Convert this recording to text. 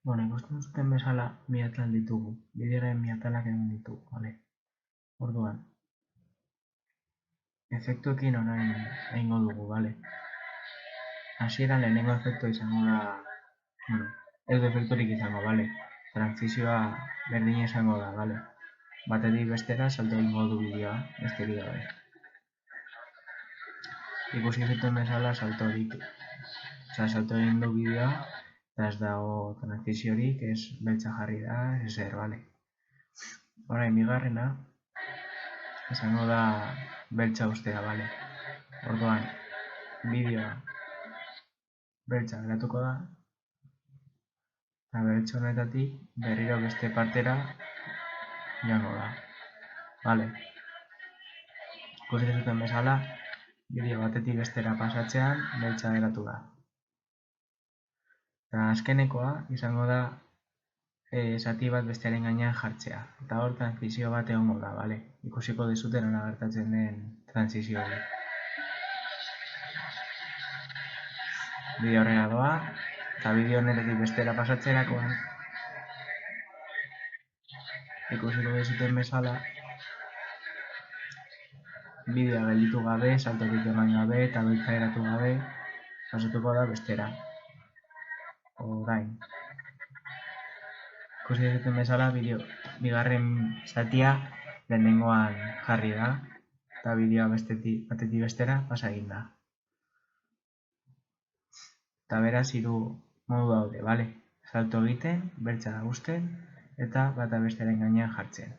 Ikusten zuten bezala bi atal ditugu. Bideoaren bi atalak egon ditugu, bale? Orduan, efektuekin orain egingo dugu, bale? Hasieran lehenengo efektua izango da, ez du efekturik izango, bale? Transizioa berdina izango da, bale? Batetik bestera salto egingo du bideoa, besterik gabe. Ikusi zuten bezala salto egin du bideoa, eta ez dago transiziorik, ez beltza jarri da, ezer, bale? Orain, bigarrena, izango da beltza ustea, bale? Orduan, bideoa beltza geratuko da, eta beltza honetatik berriro beste partera joango da, bale? Ikusi zuten bezala, bideo batetik bestera pasatzean beltza geratu da. Eta azkenekoa izango da zati bat bestearen gainean jartzea. Eta hor transizio bat egongo da, bale? Ikusiko dizute nola gertatzen den transizio hori. Bideo horrela doa, eta bideo honetatik bestera pasatzerakoan ikusiko dizuten bezala bideoa gelditu gabe, saltorik eman gabe eta beltza geratu gabe pasatuko da bestera. Orain, ikusi dizuten bezala bigarren zatia lehenengoan jarri da, eta bideoa batetik bestera pasa egin da. Eta beraz, 3 modu daude, bale? Salto egiten, beltza uzten, eta bata bestearen gainean jartzen.